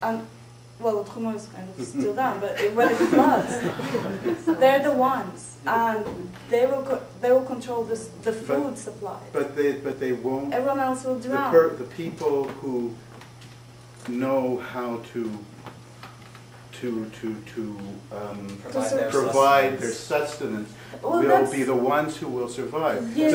and well, Trumeau is kind of still down, but when it floods, they're the ones, and they will control the food supply. But they won't. Everyone else will drown. The people who know how to provide their sustenance will be the ones who will survive. Yes.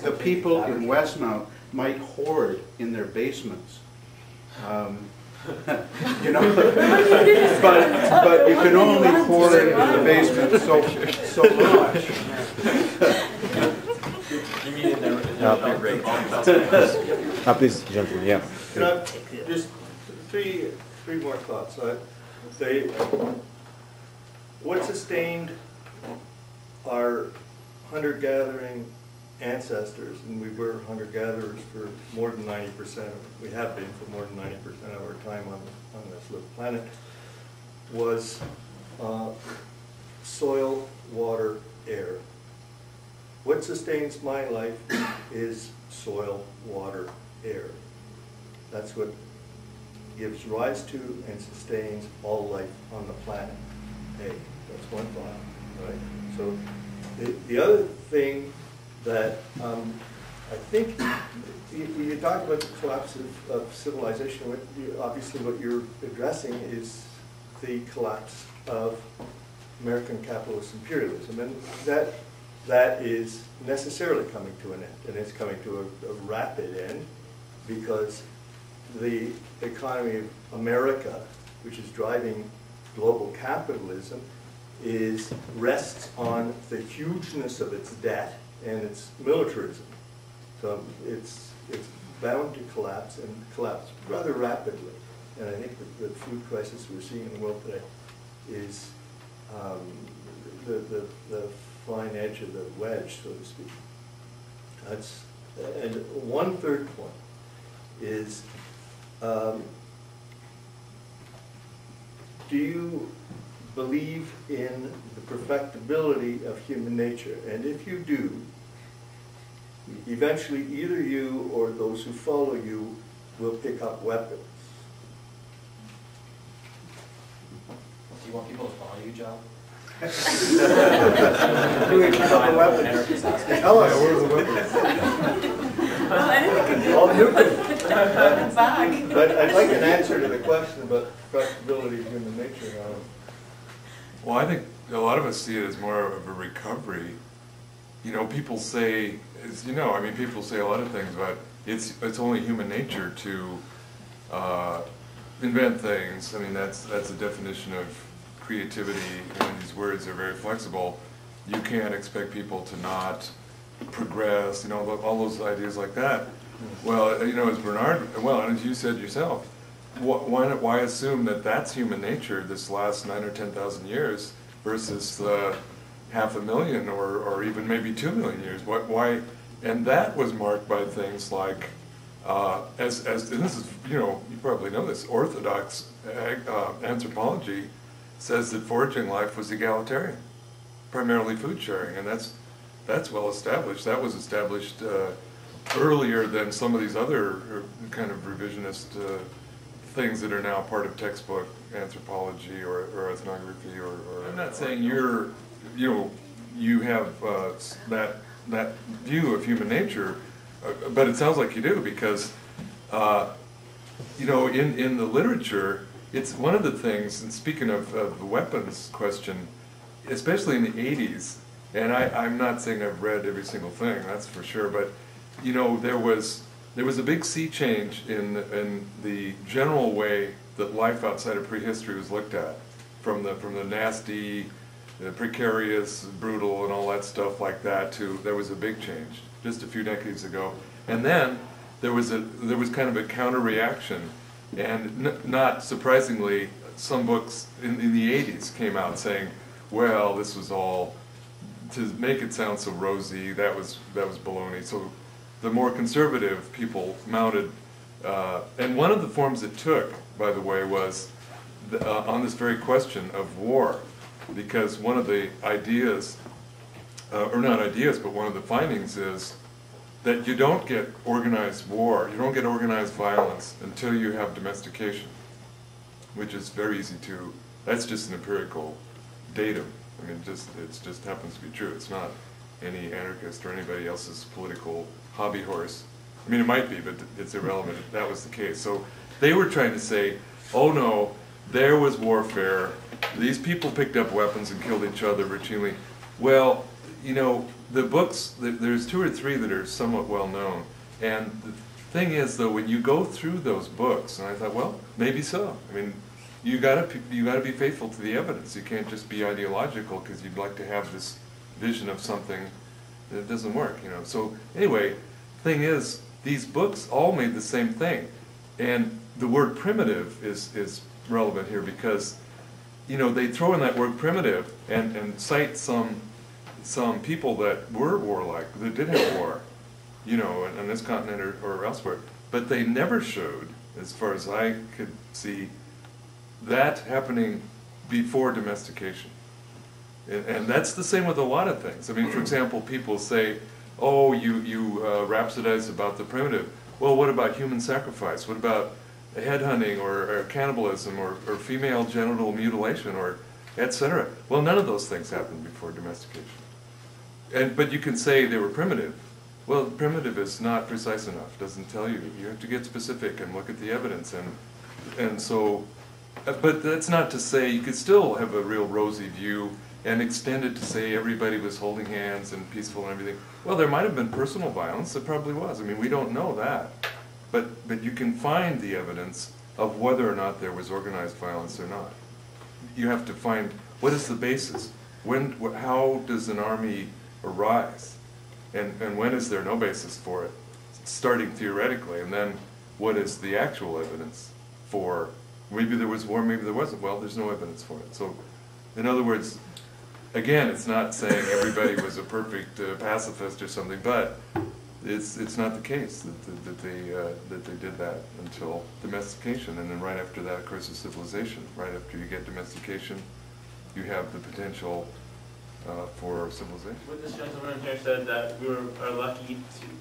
The people in Westmount might hoard in their basements. You know, but you can only hoard in the basement so much. You mean in the rate? Please, gentlemen, yeah. Just three more thoughts. What sustained our hunter-gathering ancestors, and we were hunter-gatherers for more than 90%, we have been for more than 90% of our time on this little planet, was soil, water, air. What sustains my life is soil, water, air. That's what gives rise to and sustains all life on the planet. Hey, that's one thought, right? So the other thing that I think you talk about the collapse of civilization. Obviously, what you're addressing is the collapse of American capitalist imperialism, and that is necessarily coming to an end, and it's coming to a rapid end because the economy of America, which is driving global capitalism, rests on the hugeness of its debt and its militarism. So it's bound to collapse, and collapse rather rapidly. And I think the food crisis we're seeing in the world today is the fine edge of the wedge, so to speak. And one third point is, do you believe in the perfectibility of human nature? And if you do, eventually either you or those who follow you will pick up weapons. Do you want people to follow you, John? Do we pick up the weapons? Tell us, where are the weapons? Well, anything could be All bag. But I'd like an answer to the question about the perfectibility of human nature. Well, I think a lot of us see it as more of a recovery. You know, people say, as you know, I mean, people say a lot of things about it's only human nature to invent things. I mean, that's a definition of creativity, and these words are very flexible. You can't expect people to not progress, you know, all those ideas like that. Well, you know, as Bernard, well, and as you said yourself, why assume that that's human nature this last 9,000 or 10,000 years versus the 500,000 or even maybe 2 million years? Why? And that was marked by things like, and this is, you know, you probably know this, orthodox anthropology says that foraging life was egalitarian, primarily food sharing, and that's well established. That was established earlier than some of these other kind of revisionist things that are now part of textbook anthropology or ethnography. Or I'm not saying you have that view of human nature, but it sounds like you do, because you know, in the literature, it's one of the things, and speaking of the weapons question, especially in the 80s, and I'm not saying I've read every single thing, that's for sure, but you know, there was a big sea change in the general way that life outside of prehistory was looked at, from the nasty, the precarious, brutal, and all that stuff like that, to there was a big change just a few decades ago, and then there was kind of a counter reaction, and not surprisingly, some books in the 80s came out saying, well, this was all to make it sound so rosy. That was baloney. So the more conservative people mounted, and one of the forms it took, by the way, was on this very question of war, because one of the ideas, or not ideas, but one of the findings is that you don't get organized war, you don't get organized violence until you have domestication. which is very easy to, that's just an empirical datum. I mean, it just happens to be true. It's not any anarchist or anybody else's political hobby horse. I mean, it might be, but it's irrelevant if that was the case. So they were trying to say, oh no, there was warfare. These people picked up weapons and killed each other routinely. Well, you know, the books, there's 2 or 3 that are somewhat well known. And the thing is, though, when you go through those books, and I thought, well, maybe so. I mean, you gotta be faithful to the evidence. You can't just be ideological because you'd like to have this vision of something that doesn't work, you know. So anyway, thing is, these books all made the same thing. And the word primitive is relevant here because, you know, they throw in that word primitive and cite some people that were warlike, that did have war, you know, on this continent or elsewhere. But they never showed, as far as I could see, that happening before domestication. And that's the same with a lot of things. I mean, for example, people say, oh, you rhapsodize about the primitive. Well, what about human sacrifice? What about headhunting or cannibalism or female genital mutilation or etc.? Well, none of those things happened before domestication. But you can say they were primitive. Well, primitive is not precise enough. Doesn't tell you. You have to get specific and look at the evidence. And so, but that's not to say you could still have a real rosy view and extend it to say everybody was holding hands and peaceful and everything. Well, there might have been personal violence. There probably was. I mean, we don't know that. But you can find the evidence of whether or not there was organized violence or not. You have to find, what is the basis? How does an army arise? And when is there no basis for it? Starting theoretically, and then what is the actual evidence for, maybe there was war, maybe there wasn't. Well, there's no evidence for it. So, in other words, again, it's not saying everybody was a perfect pacifist or something, but it's not the case that they did that until domestication, and then right after that, of course, is civilization. Right after you get domestication, you have the potential for civilization. What this gentleman here said, that we are lucky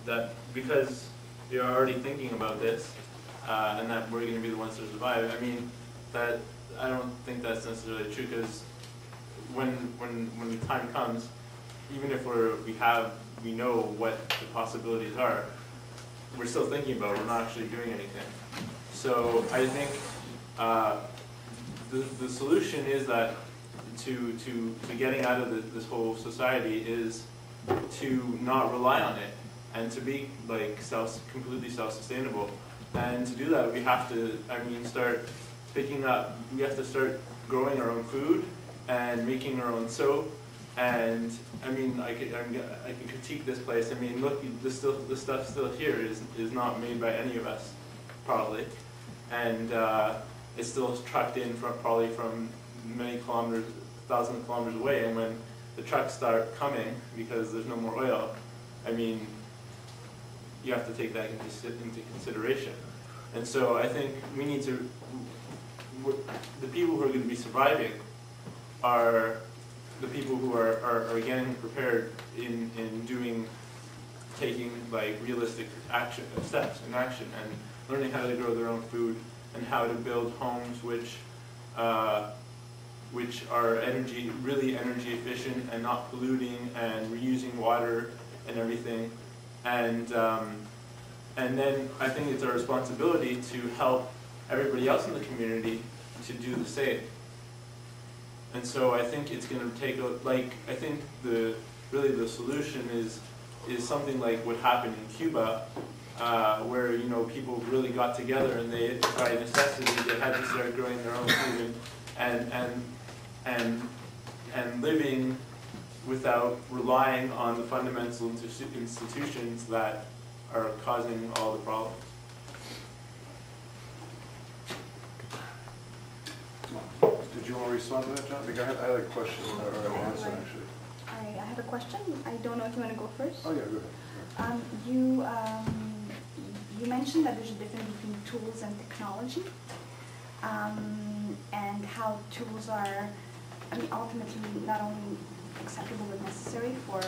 that because we are already thinking about this, and that we're going to be the ones to survive. I mean, that I don't think that's necessarily true, because when the time comes, even if we know what the possibilities are, we're still thinking about it, we're not actually doing anything. So I think the solution is that to getting out of this whole society is to not rely on it and to be like completely self-sustainable. And to do that, we have to, start picking up. We have to start growing our own food and making our own soap. And I can critique this place. I mean, look, the stuff still here is not made by any of us, probably, and it's still trucked in probably from many kilometers, thousands of kilometers away. And when the trucks start coming because there's no more oil, I mean, you have to take that into consideration. And so I think we need to. The people who are going to be surviving are the people who are getting prepared in taking like realistic steps in action, and learning how to grow their own food and how to build homes which are really energy efficient and not polluting and reusing water and everything. And then I think it's our responsibility to help everybody else in the community to do the same. And so I think it's going to take I think the solution is something like what happened in Cuba, where people really got together and they, by necessity, they had to start growing their own food and living without relying on the fundamental institutions that are causing all the problems. Did you want to respond to that, John? I had a question or an answer, actually. I have a question. I don't know if you want to go first. Oh, yeah, go ahead. You mentioned that there's a difference between tools and technology, and how tools are, ultimately not only acceptable but necessary for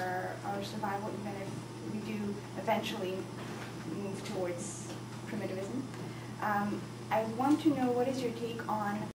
our survival, even if we do eventually move towards primitivism. I want to know, what is your take on